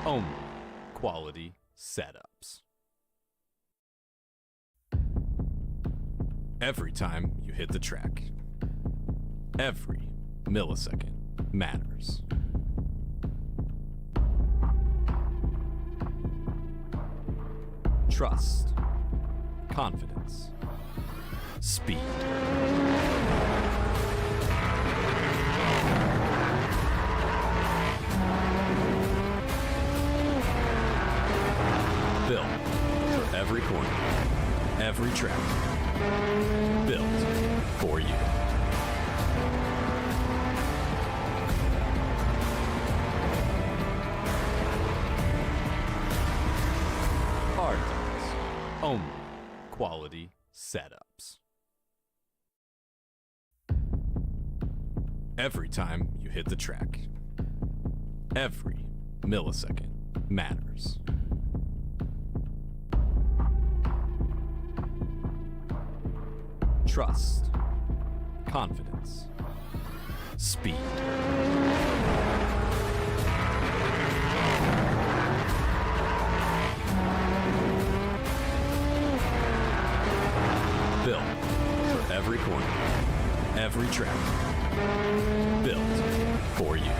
Only quality setups. Every time you hit the track, every millisecond matters. Trust, confidence, speed. Built for every corner, every track. Built for you. Hard Dogs. Only quality setups. Every time you hit the track, every millisecond matters. Trust, confidence, speed. Built for every corner, every track. Built for you.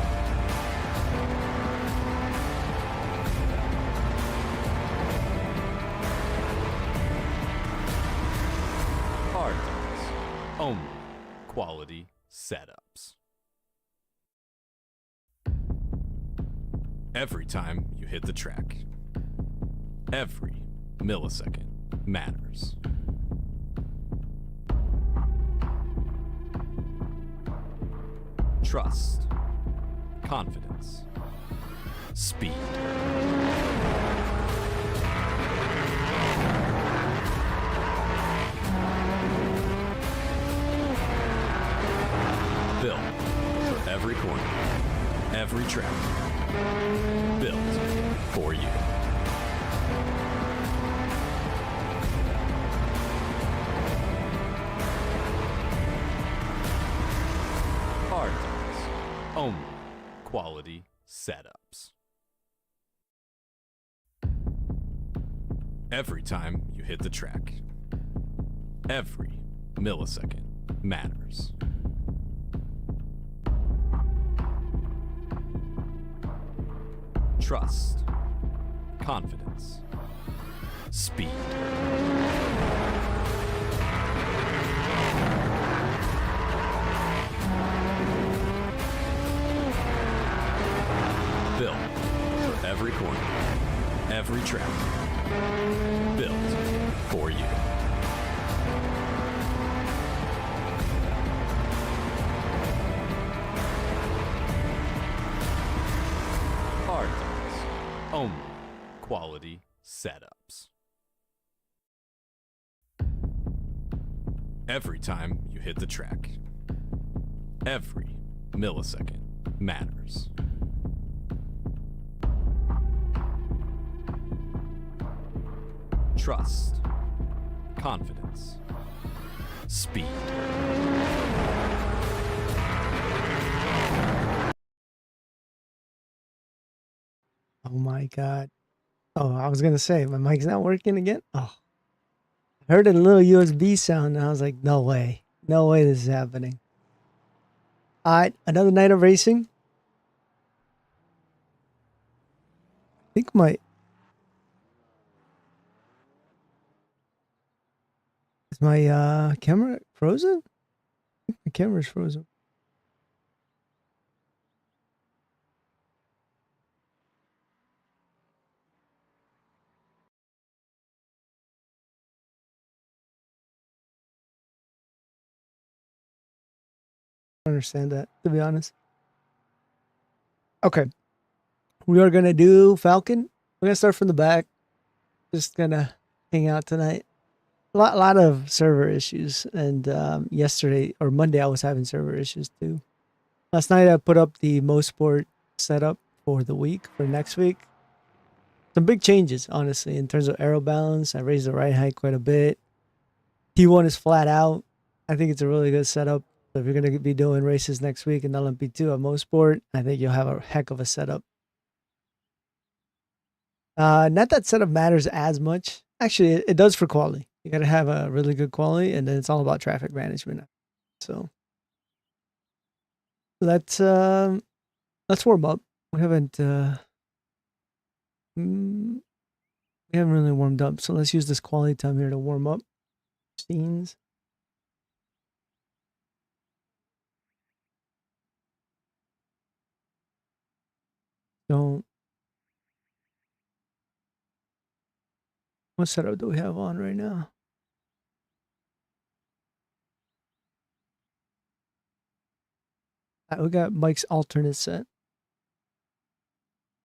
Hard Dogs. Only quality setups. Every time you hit the track, every millisecond matters. Trust, confidence, speed. Built for every corner, every track. Built for you. Hard Dogs. Only quality setups. Every time you hit the track, every millisecond matters. Trust, confidence, speed. Built for every corner, every track. Built for you. Hard Dogs. Only quality setups. Every time you hit the track, every millisecond matters. Trust, confidence, speed. Oh my God. Oh, I was gonna say, my mic's not working again. Oh, I heard a little USB sound and I was like, no way. No way this is happening. All right, another night of racing. I think is my camera frozen? I think my camera's frozen. I don't understand that, to be honest. Okay. We are gonna do Falcon. We're gonna start from the back. Just gonna hang out tonight. Lot of server issues, and yesterday or Monday I was having server issues too. Last night I put up the Mosport setup for the week for next week. Some big changes, honestly, in terms of aero balance. I raised the ride height quite a bit. T1 is flat out. I think it's a really good setup. So if you're gonna be doing races next week in LMP2 at Mosport, I think you'll have a heck of a setup. Not that setup matters as much. Actually, it does for quality. You got to have a really good quality, and then it's all about traffic management. So let's warm up. We haven't we haven't really warmed up, so let's use this quality time here to warm up. Scenes. Don't. What setup do we have on right now? We got Mike's alternate set.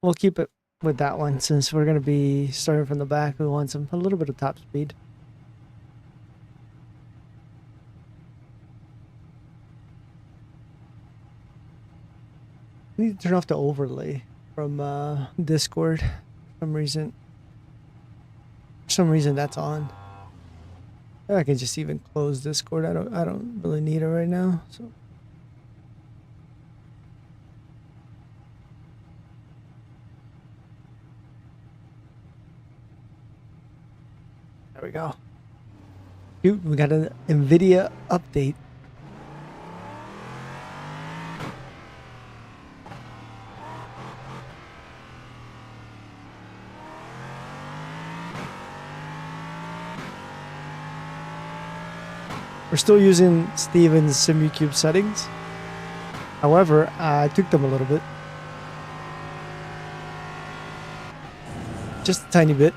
We'll keep it with that one since we're going to be starting from the back. We want a little bit of top speed. I need to turn off the overlay from Discord. For some reason that's on. I can just even close Discord. I don't really need it right now. So there we go. Dude, we got an NVIDIA update. We're still using Steven's SimuCube settings. However, I tweaked them a little bit. Just a tiny bit.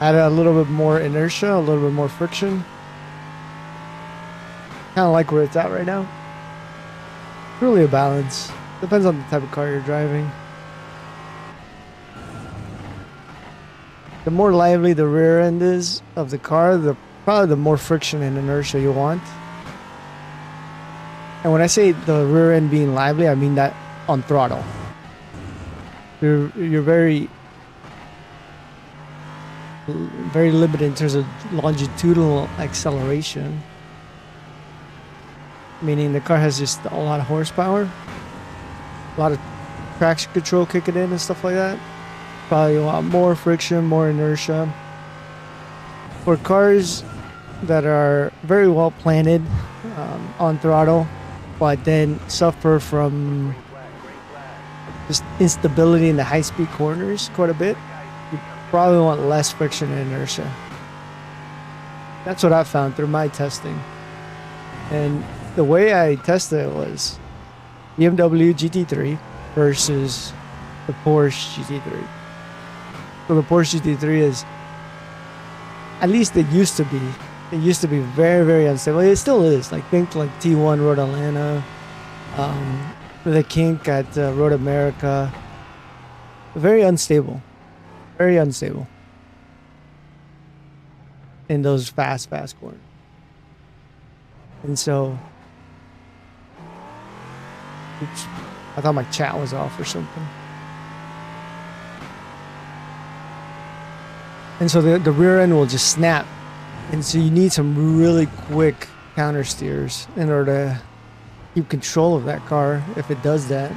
Added a little bit more inertia, a little bit more friction. Kind of like where it's at right now. Really a balance. Depends on the type of car you're driving. The more lively the rear end is of the car, probably the more friction and inertia you want. And when I say the rear end being lively, I mean that on throttle. You're very limited in terms of longitudinal acceleration. Meaning the car has just a lot of horsepower, a lot of traction control kicking in and stuff like that. Probably a lot more friction, more inertia. For cars that are very well planted on throttle, but then suffer from just instability in the high-speed corners quite a bit, you probably want less friction and inertia. That's what I found through my testing. And the way I tested it was BMW GT3 versus the Porsche GT3. So the Porsche GT3 is, at least it used to be very, very unstable. It still is. Like think like T1 Road Atlanta, the Kink at Road America. Very unstable. Very unstable. In those fast corners. And so, oops, I thought my chat was off or something. And so the rear end will just snap. And so you need some really quick counter steers in order to keep control of that car if it does that.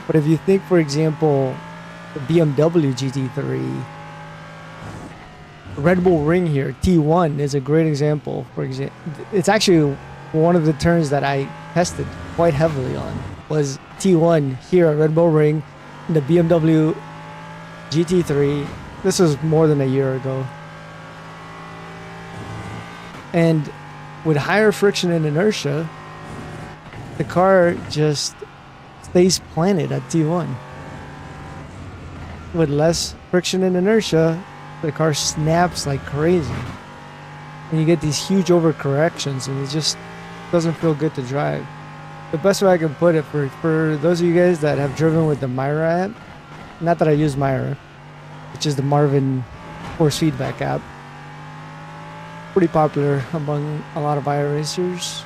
But if you think, for example, the BMW GT3, Red Bull Ring here, T1 is a great example. For example, it's actually one of the turns that I tested quite heavily on was T1 here at Red Bull Ring, the BMW GT3. This was more than a year ago. And with higher friction and inertia, the car just stays planted at T1. With less friction and inertia, the car snaps like crazy. And you get these huge overcorrections and it just doesn't feel good to drive. The best way I can put it for those of you guys that have driven with the Myra app, not that I use Myra, which is the Marvin force feedback app. Pretty popular among a lot of iRacers.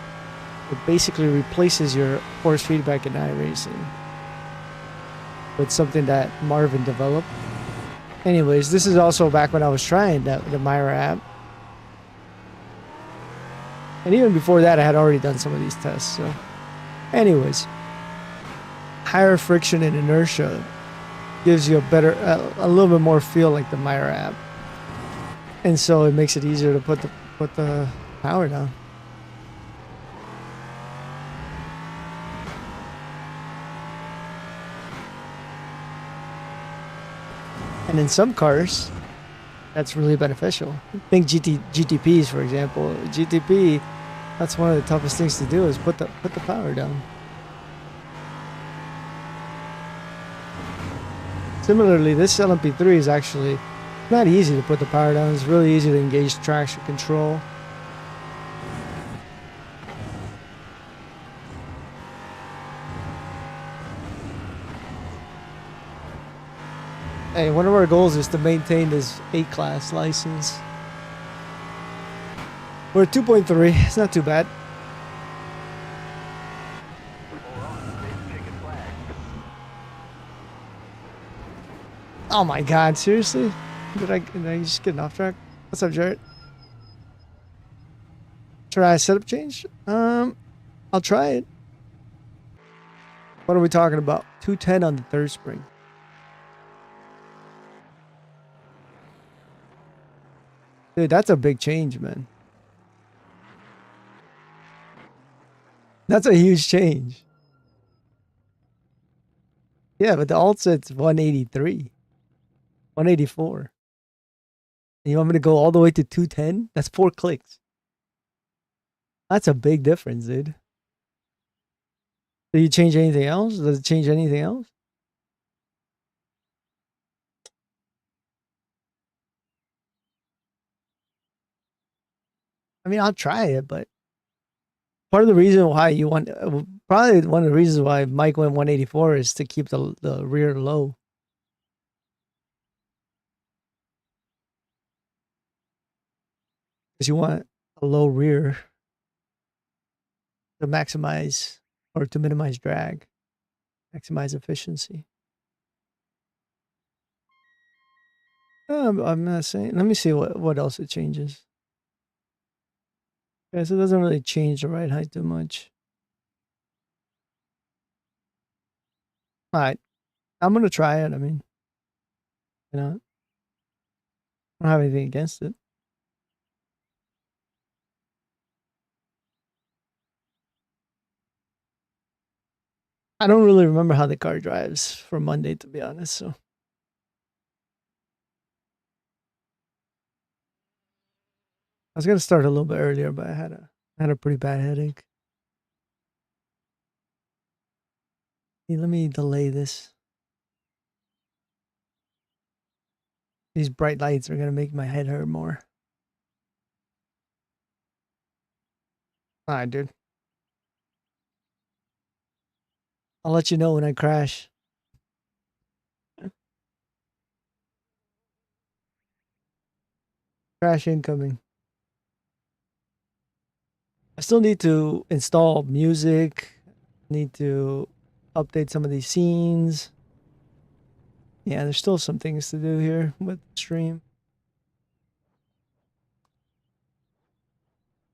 It basically replaces your force feedback in iRacing with something that Marvin developed. Anyways, this is also back when I was trying the Myra app. And even before that, I had already done some of these tests. So, anyways, higher friction and inertia gives you a better, a little bit more feel like the Myra app, and so it makes it easier to put the power down. And in some cars, that's really beneficial. Think GTPs, for example. GTP, that's one of the toughest things to do is put the power down. Similarly, this LMP3 is actually not easy to put the power down. It's really easy to engage traction control. Hey, one of our goals is to maintain this A-class license. We're at 2.3. It's not too bad. Oh my god, seriously? Did I just get off track? What's up, Jared? Try a setup change? I'll try it. What are we talking about? 210 on the third spring. Dude, that's a big change, man. That's a huge change. Yeah, but the alt set's 183. 184. And you want me to go all the way to 210? That's 4 clicks. That's a big difference, dude. Do you change anything else? Does it change anything else? I mean, I'll try it, but part of the reason why you want, probably one of the reasons why Mike went 184 is to keep the rear low. Because you want a low rear to maximize or to minimize drag, maximize efficiency. I'm not saying, let me see what else it changes. Yeah, so it doesn't really change the ride height too much. All right, I'm gonna try it. I mean, you know, I don't have anything against it. I don't really remember how the car drives for Monday, to be honest. So I was gonna start a little bit earlier, but I had a pretty bad headache. Hey, let me delay this. These bright lights are gonna make my head hurt more. All right, dude. I'll let you know when I crash. Crash incoming. I still need to install music. Need to update some of these scenes. Yeah, there's still some things to do here with the stream.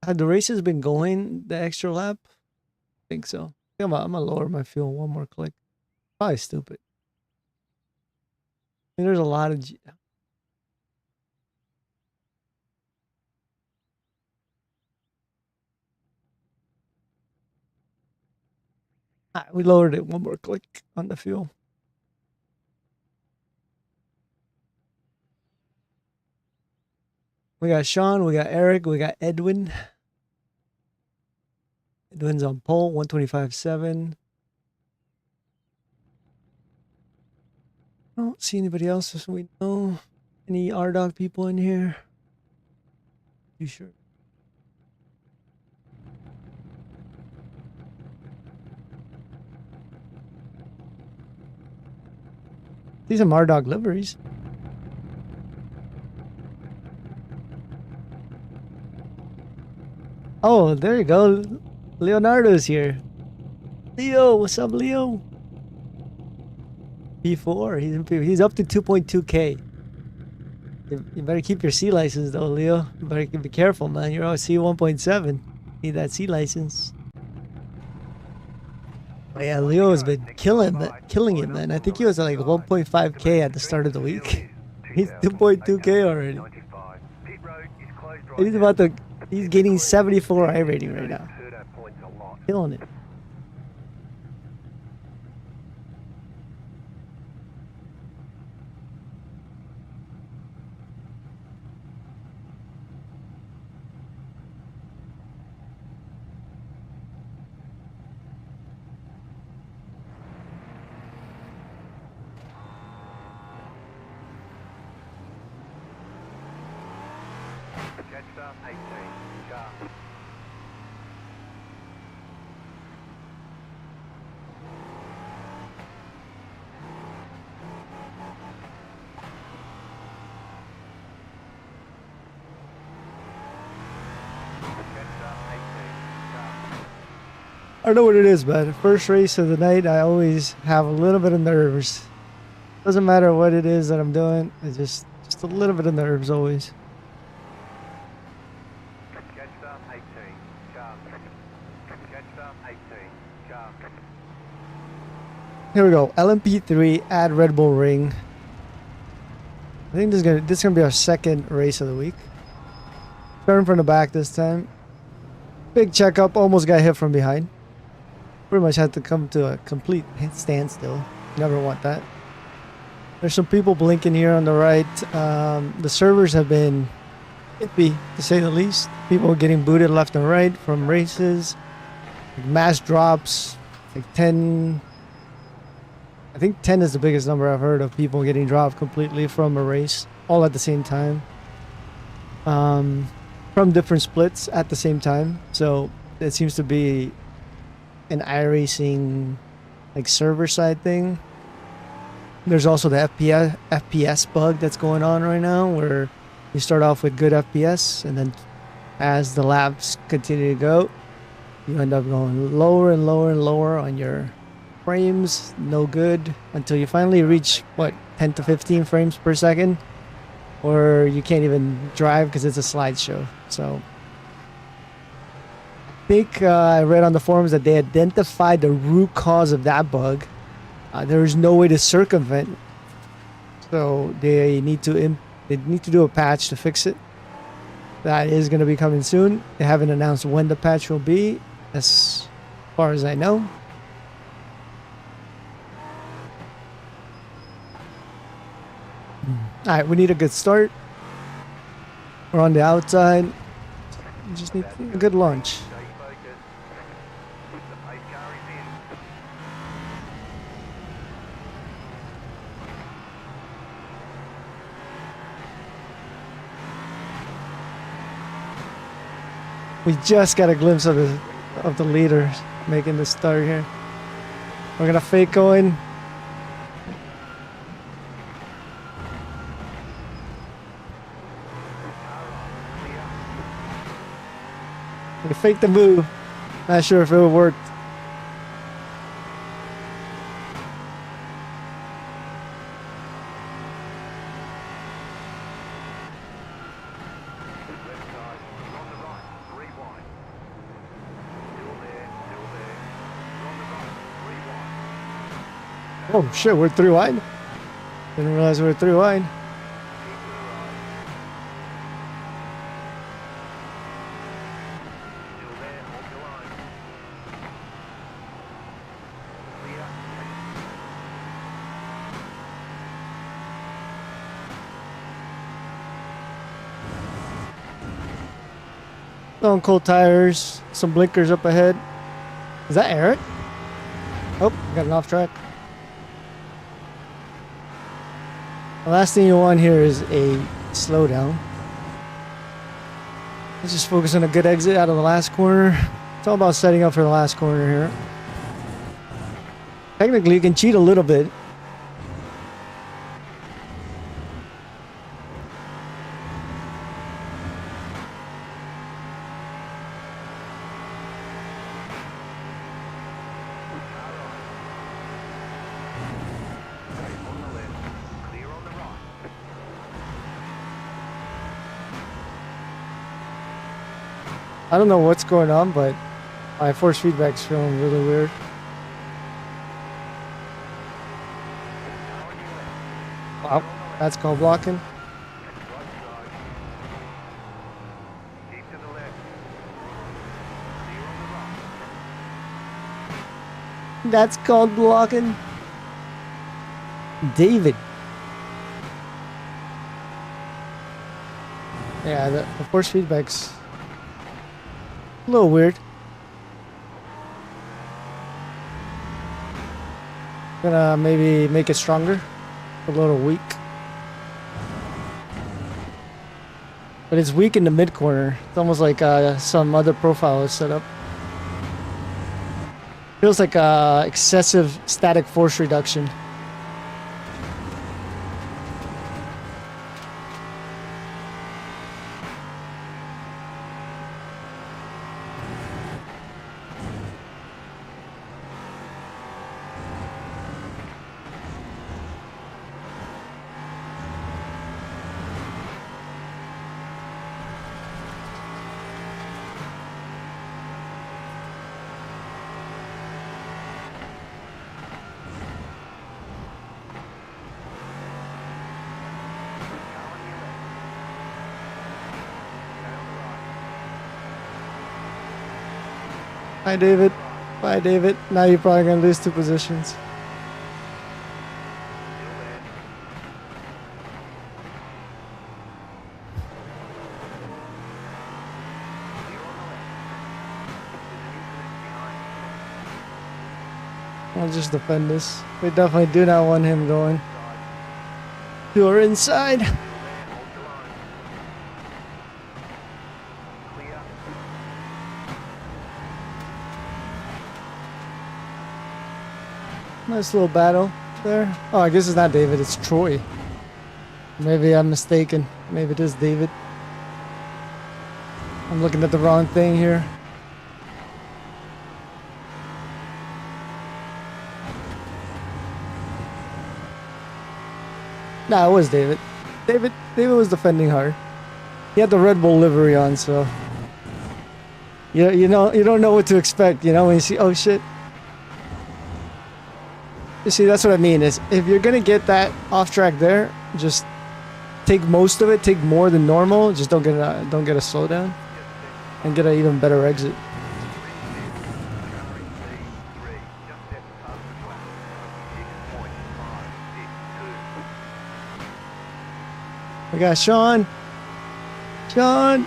Had the races been going the extra lap? I think so. I'm gonna lower my fuel one more click. Probably stupid. I mean, there's a lot of... we lowered it one more click on the fuel. We got Sean, we got Eric, we got Edwin. Edwin's on pole, 125.7. I don't see anybody else as we know. Any R-Dog people in here? You sure? These are R-Dog liveries. Oh, there you go. Leonardo's here. Leo, what's up, Leo? P4, he's up to 2.2K. You better keep your C license though, Leo. You better be careful, man. You're on C 1.7. Need that C license. But yeah, Leo has been killing it, man. I think he was at like 1.5K at the start of the week. He's 2.2K already. And he's about to. He's getting 74 I rating right now. Killing it. I don't know what it is, but first race of the night, I always have a little bit of nerves. Doesn't matter what it is that I'm doing. It's just a little bit of nerves always. Here we go. LMP3 at Red Bull Ring. I think this is gonna be our second race of the week. Starting from the back this time. Big checkup. Almost got hit from behind. Pretty much had to come to a complete standstill. Never want that. There's some people blinking here on the right. The servers have been iffy, to say the least. People getting booted left and right from races. Mass drops. Like 10. I think 10 is the biggest number I've heard of people getting dropped completely from a race. All at the same time. From different splits at the same time. So it seems to be an iRacing like server side thing. There's also the FPS bug that's going on right now where you start off with good FPS and then as the laps continue to go, you end up going lower and lower and lower on your frames. No good until you finally reach what, 10 to 15 frames per second, or you can't even drive because it's a slideshow. So I think I read on the forums that they identified the root cause of that bug. There is no way to circumvent, so they need to do a patch to fix it. That is going to be coming soon. They haven't announced when the patch will be, as far as I know. All right, we need a good start. We're on the outside. We just need a good launch. We just got a glimpse of the leader making the start here. We're gonna fake go in. We faked the move. Not sure if it would work. Oh shit, we're 3 wide? Didn't realize we were 3 wide. On cold tires, some blinkers up ahead. Is that Eric? Oh, got an off track. The last thing you want here is a slowdown. Let's just focus on a good exit out of the last corner. It's all about setting up for the last corner here. Technically, you can cheat a little bit. I don't know what's going on, but my force feedback's feeling really weird. Oh, that's called blocking. That's called blocking. David. Yeah, the force feedback's a little weird. Gonna maybe make it stronger. A little weak. But it's weak in the mid corner. It's almost like some other profile is set up. Feels like excessive static force reduction. Bye, David. Bye, David. Now you're probably gonna lose 2 positions. I'll just defend this. We definitely do not want him going to our inside. Nice little battle there. Oh, I guess it's not David, it's Troy. Maybe I'm mistaken. Maybe it is David. I'm looking at the wrong thing here. Nah, it was David. David was defending hard. He had the Red Bull livery on, so you don't know what to expect, you know, when you see, oh shit. You see, that's what I mean, is if you're gonna get that off track there, just take most of it, take more than normal, just don't get a slowdown and get an even better exit. We got Sean. Sean's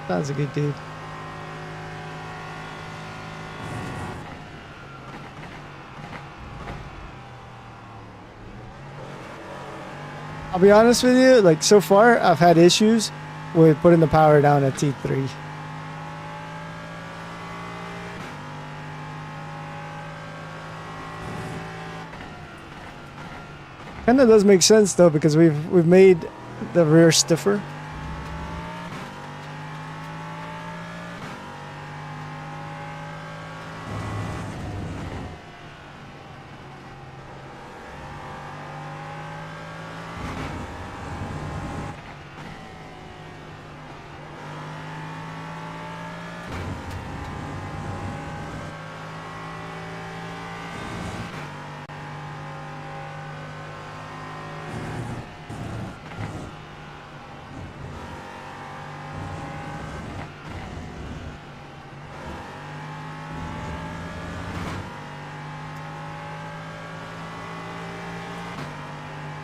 a good dude. I'll be honest with you, like so far I've had issues with putting the power down at T3. Kind of does make sense though, because we've made the rear stiffer.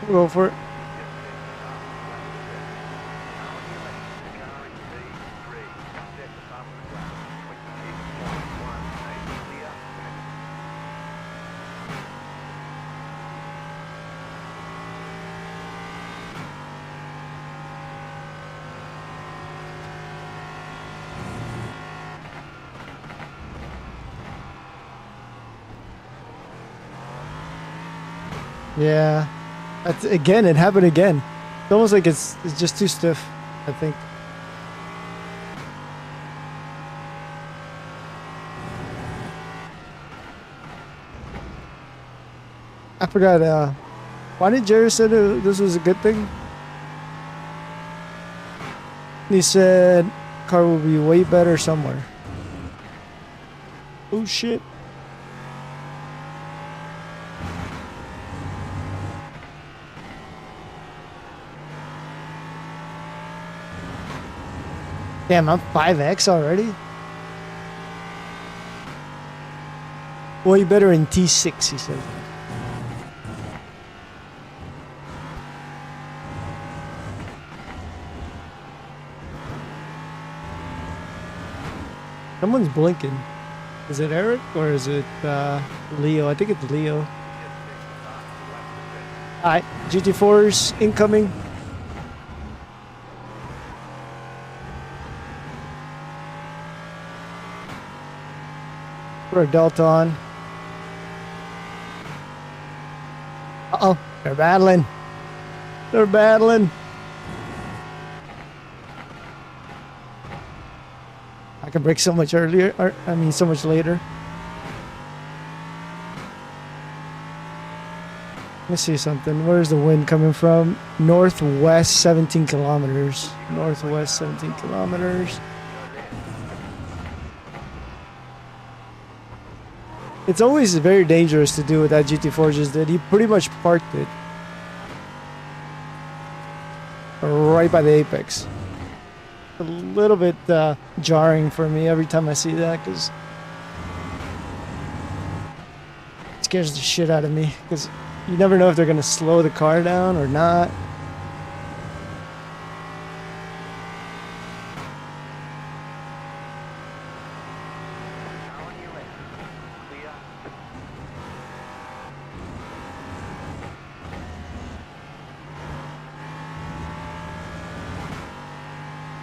Go for it. Yeah. Again, it happened again. It's almost like it's just too stiff, I think. I forgot, why did Jerry say this was a good thing? He said car will be way better somewhere. Oh shit. Damn, I'm 5x already? Way better in T6, he said. Someone's blinking. Is it Eric or is it Leo? I think it's Leo. Alright, GT4's incoming. Put our Delta on. Uh-oh, they're battling. They're battling. I can break so much earlier, or I mean so much later. Let me see something. Where's the wind coming from? Northwest 17 kilometers. Northwest 17 kilometers. It's always very dangerous to do what that GT4 just did. He pretty much parked it right by the apex. A little bit jarring for me every time I see that because it scares the shit out of me because you never know if they're going to slow the car down or not.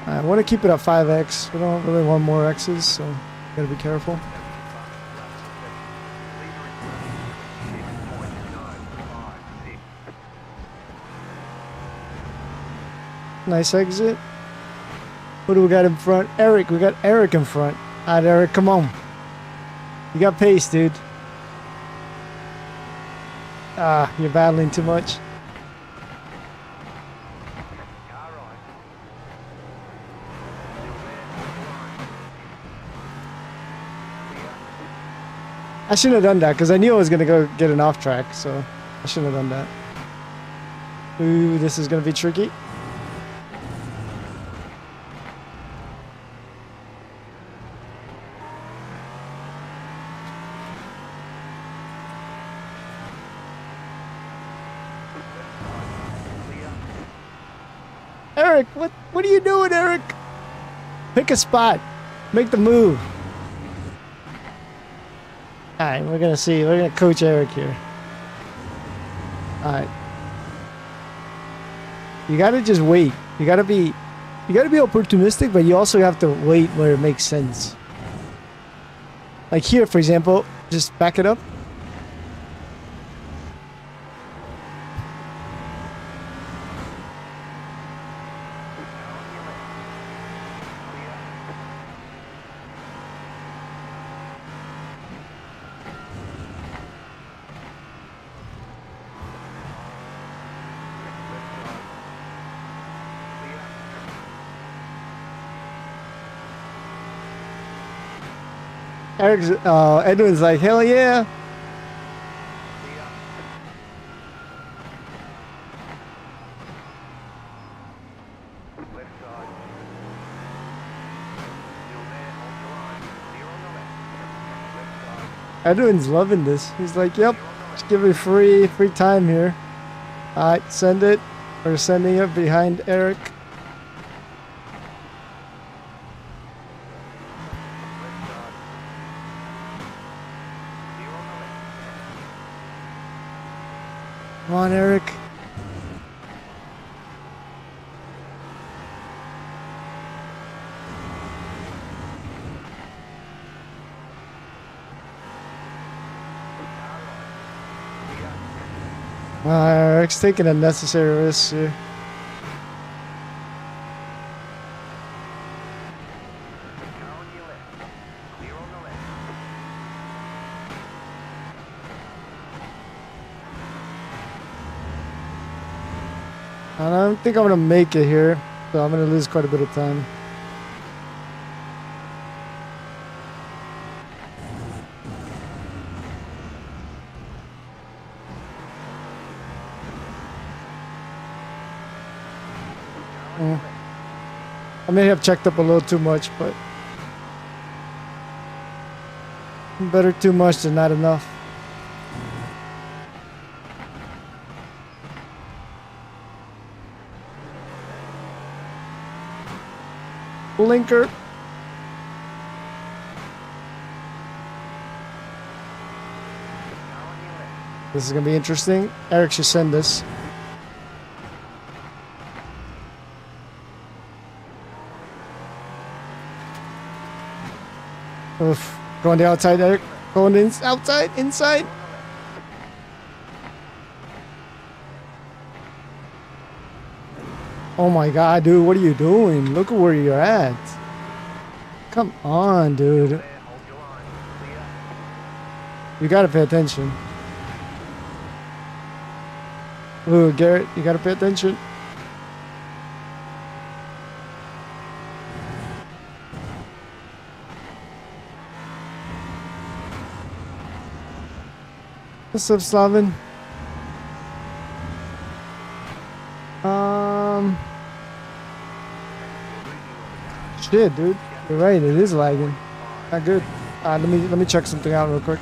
I want to keep it at 5x. We don't really want more X's, so gotta be careful. Nice exit. Who do we got in front? Eric. We got Eric in front. Alright, Eric, come on. You got pace, dude. Ah, you're battling too much. I shouldn't have done that because I knew I was going to go get an off track, so I shouldn't have done that. Ooh, this is going to be tricky. Eric, what are you doing, Eric? Pick a spot. Make the move. Alright, we're gonna see. We're gonna coach Eric here. Alright. You gotta just wait. You gotta be opportunistic, but you also have to wait where it makes sense. Like here, for example, just back it up. Eric's, Edwin's like, hell yeah. Edwin's loving this. He's like, yep, just give me free time here. Alright, send it. We're sending it behind Eric. Come on, Eric. Eric's taking unnecessary risks here. I don't think I'm going to make it here, so I'm going to lose quite a bit of time. I may have checked up a little too much, but better too much than not enough. Blinker. This is gonna be interesting. Eric should send this. Oof. Going the outside, Eric. Going in, outside, inside. Oh my god, dude, what are you doing? Look at where you're at. Come on, dude. You gotta pay attention. Ooh, Garrett, you gotta pay attention. What's up, Slavin? Shit, dude. You're right. It is lagging. Not good. Let me check something out real quick.